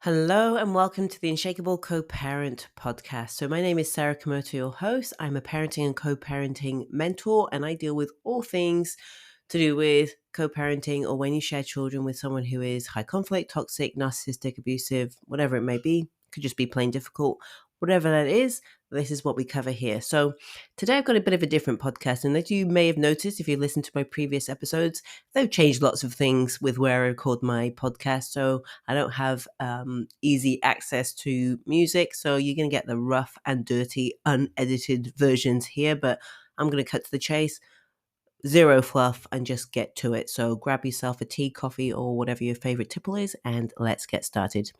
Hello and welcome to the Unshakable Co-Parent podcast. So my name is Sarah Komoto, your host. I'm a parenting and co-parenting mentor, and I deal with all things to do with co-parenting or when you share children with someone who is high conflict, toxic, narcissistic, abusive, whatever it may be. Could just be plain difficult. Whatever that is, this is what we cover here. So today I've got a bit of a different podcast, and as you may have noticed if you listened to my previous episodes, they've changed lots of things with where I record my podcast. So I don't have easy access to music, so you're going to get the rough and dirty, unedited versions here, but I'm going to cut to the chase, zero fluff, and just get to it. So grab yourself a tea, coffee, or whatever your favorite tipple is, and let's get started.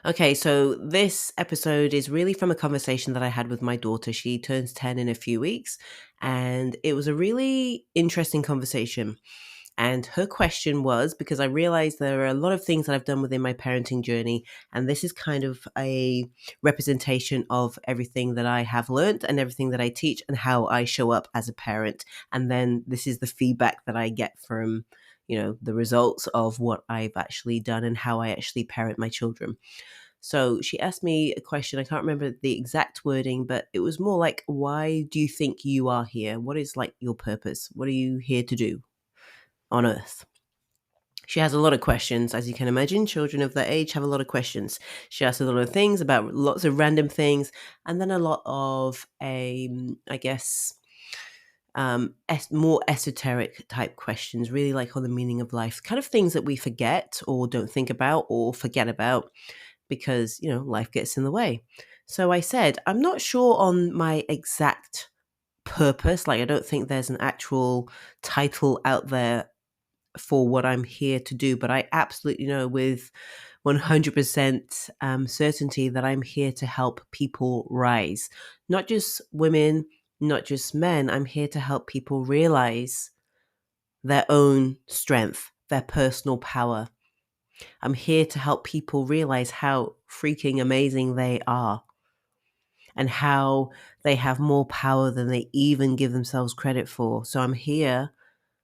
Okay, so this episode is really from a conversation that I had with my daughter. She turns 10 in a few weeks, and it was a really interesting conversation. And her question was, because I realized there are a lot of things that I've done within my parenting journey, and this is kind of a representation of everything that I have learned and everything that I teach and how I show up as a parent. And then this is the feedback that I get from, the results of what I've actually done and how I actually parent my children. So she asked me a question. I can't remember the exact wording, but it was more like, why do you think you are here? What is like your purpose? What are you here to do on earth? She has a lot of questions, as you can imagine. Children of that age have a lot of questions. She asks a lot of things about lots of random things, and then a lot of, more esoteric type questions, really like on the meaning of life, kind of things that we forget or don't think about or forget about because, life gets in the way. So I said, I'm not sure on my exact purpose. Like, I don't think there's an actual title out there for what I'm here to do, but I absolutely know with 100% certainty that I'm here to help people rise. Not just women, not just men. I'm here to help people realize their own strength, their personal power. I'm here to help people realize how freaking amazing they are and how they have more power than they even give themselves credit for. So I'm here,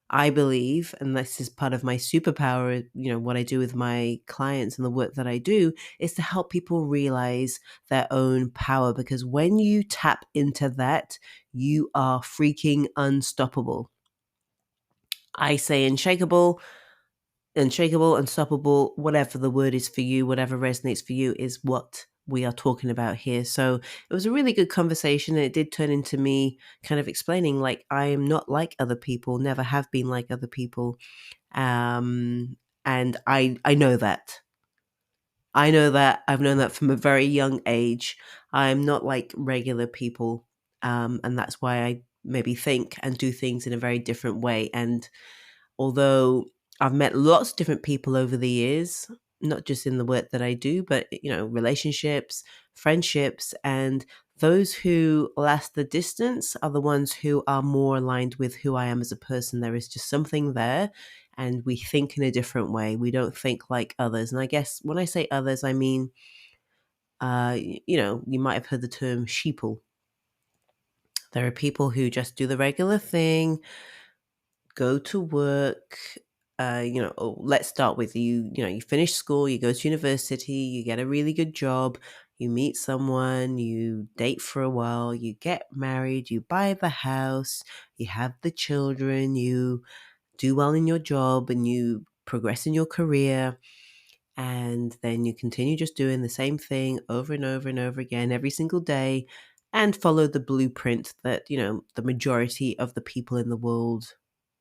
I believe, and this is part of my superpower, what I do with my clients and the work that I do is to help people realize their own power. Because when you tap into that, you are freaking unstoppable. I say unshakable, unstoppable, whatever the word is for you, whatever resonates for you is what we are talking about here. So it was a really good conversation, and it did turn into me kind of explaining, like, I am not like other people, never have been like other people. And I know that. I know that. I've known that from a very young age. I'm not like regular people. And that's why I maybe think and do things in a very different way. And although I've met lots of different people over the years, not just in the work that I do, but, relationships, friendships, and those who last the distance are the ones who are more aligned with who I am as a person. There is just something there, and we think in a different way. We don't think like others. And I guess when I say others, I mean, you might have heard the term sheeple. There are people who just do the regular thing, go to work. Let's start with you. You finish school, you go to university, you get a really good job, you meet someone, you date for a while, you get married, you buy the house, you have the children, you do well in your job, and you progress in your career. And then you continue just doing the same thing over and over and over again every single day and follow the blueprint that, the majority of the people in the world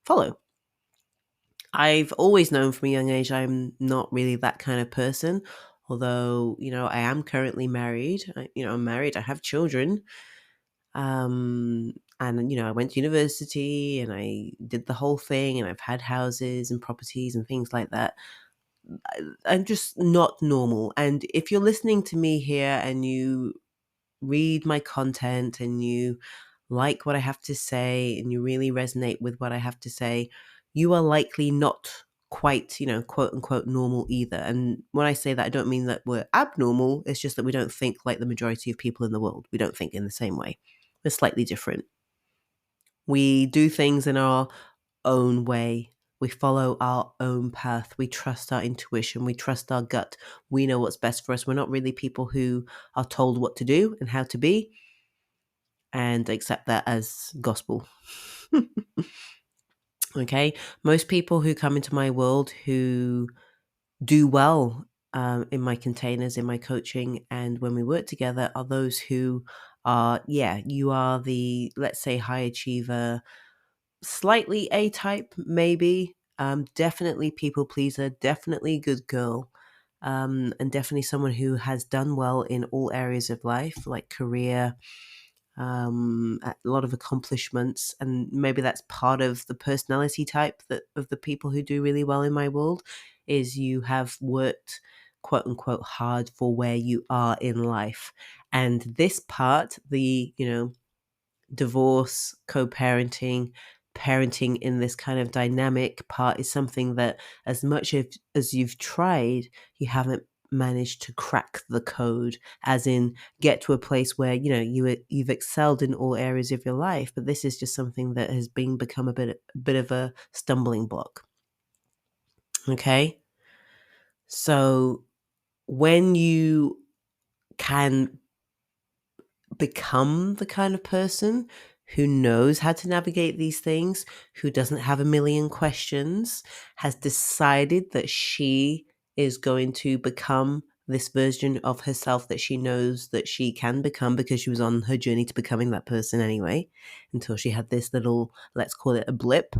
follow. I've always known from a young age I'm not really that kind of person. Although, I am currently married. I'm married, I have children. And, I went to university and I did the whole thing, and I've had houses and properties and things like that. I'm just not normal. And if you're listening to me here and you read my content and you like what I have to say and you really resonate with what I have to say, you are likely not quite, quote unquote normal either. And when I say that, I don't mean that we're abnormal. It's just that we don't think like the majority of people in the world. We don't think in the same way. We're slightly different. We do things in our own way. We follow our own path. We trust our intuition. We trust our gut. We know what's best for us. We're not really people who are told what to do and how to be and accept that as gospel. Okay. Most people who come into my world who do well in my containers, in my coaching, and when we work together are those who are, you are the, let's say, high achiever, slightly A type, maybe, definitely people pleaser, definitely good girl, and definitely someone who has done well in all areas of life, like career, a lot of accomplishments, and maybe that's part of the personality type that of the people who do really well in my world is you have worked quote unquote hard for where you are in life. And this part, the divorce, co-parenting, parenting in this kind of dynamic part is something that as much as you've tried, you haven't managed to crack the code, as in get to a place where you've excelled in all areas of your life, but this is just something that has become a bit of a stumbling block. Okay, so when you can become the kind of person who knows how to navigate these things, who doesn't have a million questions, has decided that she is going to become this version of herself that she knows that she can become because she was on her journey to becoming that person anyway, until she had this little, let's call it a blip.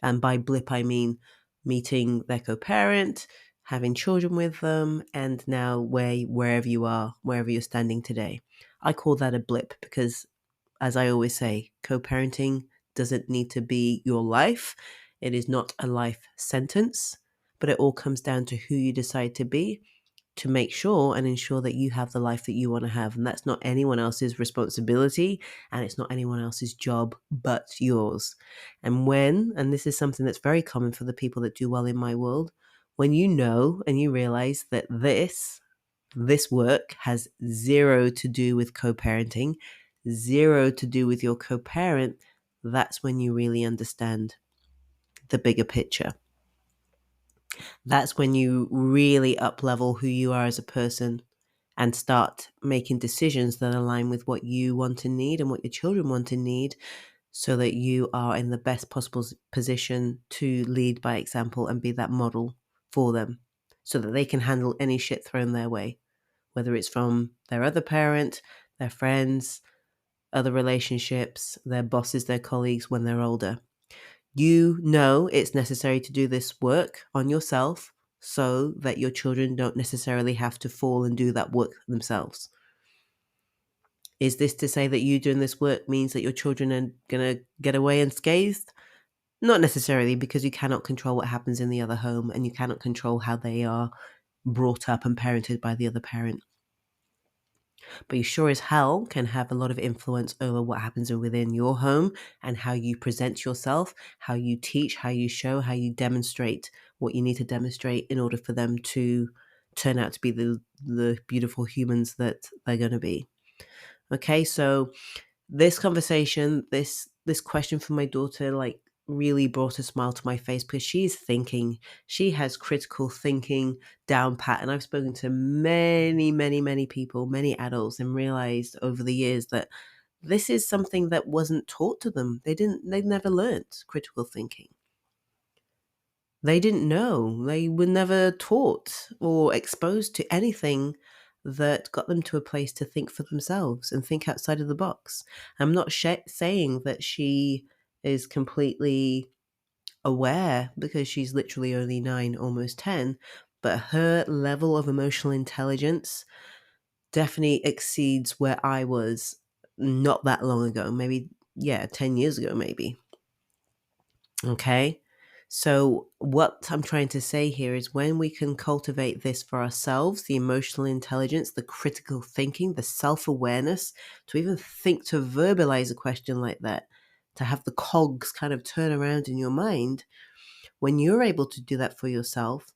And by blip, I mean meeting their co-parent, having children with them, and now wherever you are, wherever you're standing today. I call that a blip because, as I always say, co-parenting doesn't need to be your life. It is not a life sentence, but it all comes down to who you decide to be to make sure and ensure that you have the life that you want to have. And that's not anyone else's responsibility and it's not anyone else's job but yours. And this is something that's very common for the people that do well in my world, when you know and you realize that this work has zero to do with co-parenting, zero to do with your co-parent, that's when you really understand the bigger picture. That's when you really up-level who you are as a person and start making decisions that align with what you want and need and what your children want and need, so that you are in the best possible position to lead by example and be that model for them so that they can handle any shit thrown their way, whether it's from their other parent, their friends, other relationships, their bosses, their colleagues when they're older. You know it's necessary to do this work on yourself so that your children don't necessarily have to fall and do that work themselves. Is this to say that you doing this work means that your children are going to get away unscathed? Not necessarily, because you cannot control what happens in the other home and you cannot control how they are brought up and parented by the other parent. But you sure as hell can have a lot of influence over what happens within your home and how you present yourself, how you teach, how you show, how you demonstrate what you need to demonstrate in order for them to turn out to be the beautiful humans that they're going to be. Okay, so this conversation, this question from my daughter, like, really brought a smile to my face because she has critical thinking down pat. And I've spoken to many, many, many people, many adults, and realized over the years that this is something that wasn't taught to them. They never learned critical thinking. They didn't know. They were never taught or exposed to anything that got them to a place to think for themselves and think outside of the box. I'm not saying that she is completely aware because she's literally only 9, almost 10, but her level of emotional intelligence definitely exceeds where I was not that long ago. Maybe, 10 years ago, maybe. Okay. So, what I'm trying to say here is when we can cultivate this for ourselves, the emotional intelligence, the critical thinking, the self awareness, to even think to verbalize a question like that, to have the cogs kind of turn around in your mind, when you're able to do that for yourself,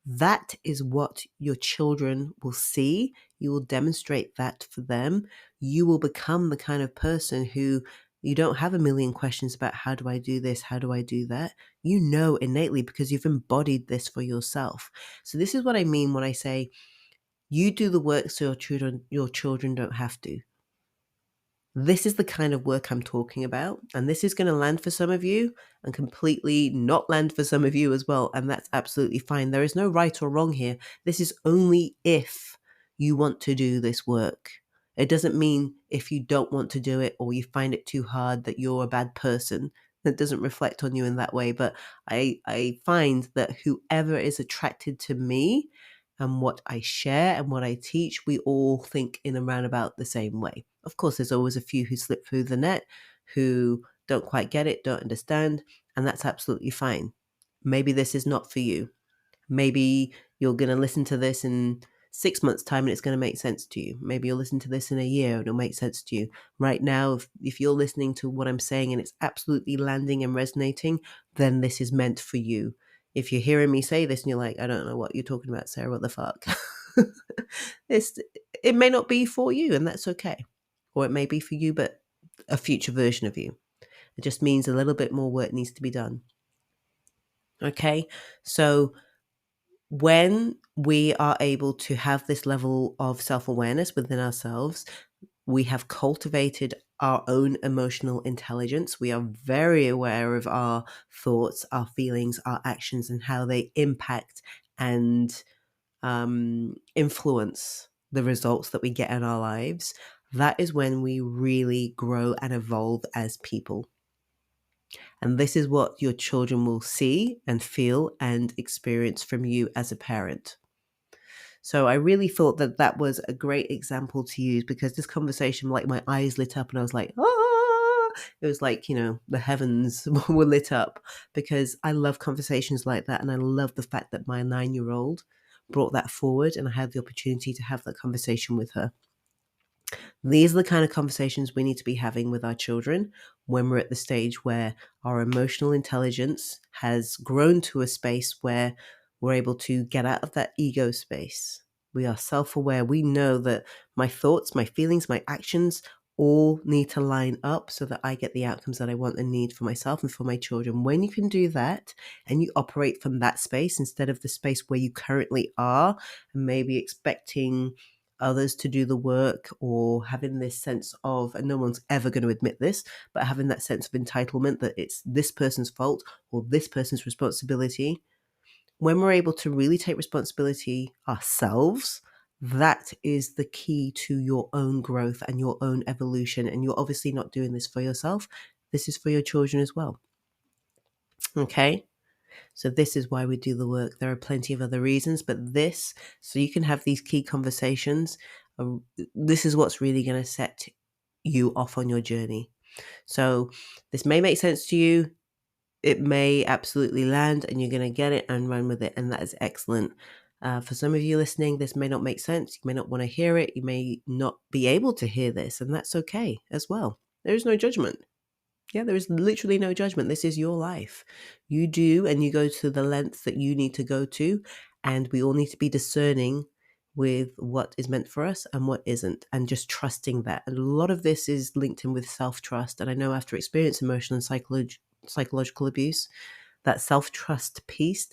that is what your children will see. You will demonstrate that for them. You will become the kind of person who You don't have a million questions about how do I do this? How do I do that? You know innately because you've embodied this for yourself. So this is what I mean when I say you do the work so your children don't have to. This is the kind of work I'm talking about. And this is going to land for some of you and completely not land for some of you as well. And that's absolutely fine. There is no right or wrong here. This is only if you want to do this work. It doesn't mean if you don't want to do it or you find it too hard that you're a bad person. That doesn't reflect on you in that way. But I find that whoever is attracted to me and what I share and what I teach, we all think in a roundabout the same way. Of course, there's always a few who slip through the net, who don't quite get it, don't understand, and that's absolutely fine. Maybe this is not for you. Maybe you're going to listen to this in 6 months' time and it's going to make sense to you. Maybe you'll listen to this in a year and it'll make sense to you. Right now, if you're listening to what I'm saying and it's absolutely landing and resonating, then this is meant for you. If you're hearing me say this and you're like, I don't know what you're talking about, Sarah, what the fuck? It may not be for you, and that's okay. Or it may be for you, but a future version of you. It just means a little bit more work needs to be done. Okay, so when we are able to have this level of self-awareness within ourselves, we have cultivated our own emotional intelligence. We are very aware of our thoughts, our feelings, our actions, and how they impact and influence the results that we get in our lives. That is when we really grow and evolve as people. And this is what your children will see and feel and experience from you as a parent. So I really thought that that was a great example to use because this conversation, like my eyes lit up and I was like, ah, it was like, the heavens were lit up because I love conversations like that. And I love the fact that my 9-year-old brought that forward and I had the opportunity to have that conversation with her. These are the kind of conversations we need to be having with our children when we're at the stage where our emotional intelligence has grown to a space where we're able to get out of that ego space. We are self-aware. We know that my thoughts, my feelings, my actions all need to line up so that I get the outcomes that I want and need for myself and for my children. When you can do that and you operate from that space instead of the space where you currently are and maybe expecting others to do the work or having this sense of, and no one's ever going to admit this, but having that sense of entitlement that it's this person's fault or this person's responsibility. When we're able to really take responsibility ourselves, that is the key to your own growth and your own evolution. And you're obviously not doing this for yourself. This is for your children as well. Okay? So this is why we do the work. There are plenty of other reasons, but this, so you can have these key conversations, this is what's really going to set you off on your journey. So this may make sense to you. It may absolutely land and you're going to get it and run with it. And that is excellent. For some of you listening, this may not make sense. You may not want to hear it. You may not be able to hear this, and that's okay as well. There is no judgment. Yeah, there is literally no judgment. This is your life. You do, and you go to the lengths that you need to go to. And we all need to be discerning with what is meant for us and what isn't, and just trusting that. And a lot of this is linked in with self-trust. And I know after experience emotional and psychological abuse, that self-trust piece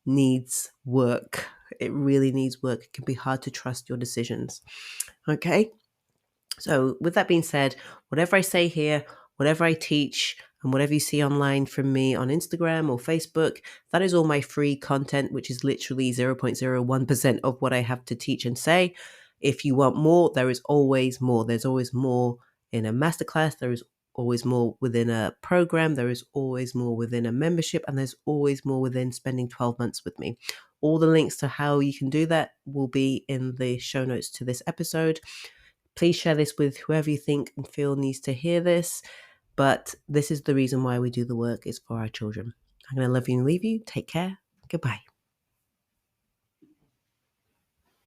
needs work. It really needs work. It can be hard to trust your decisions. Okay? So with that being said, whatever I say here, whatever I teach, and whatever you see online from me on Instagram or Facebook, that is all my free content, which is literally 0.01% of what I have to teach and say. If you want more, there is always more. There's always more in a masterclass. There is always more within a program. There is always more within a membership. And there's always more within spending 12 months with me. All the links to how you can do that will be in the show notes to this episode. Please share this with whoever you think and feel needs to hear this. But this is the reason why we do the work, is for our children. I'm going to love you and leave you. Take care. Goodbye.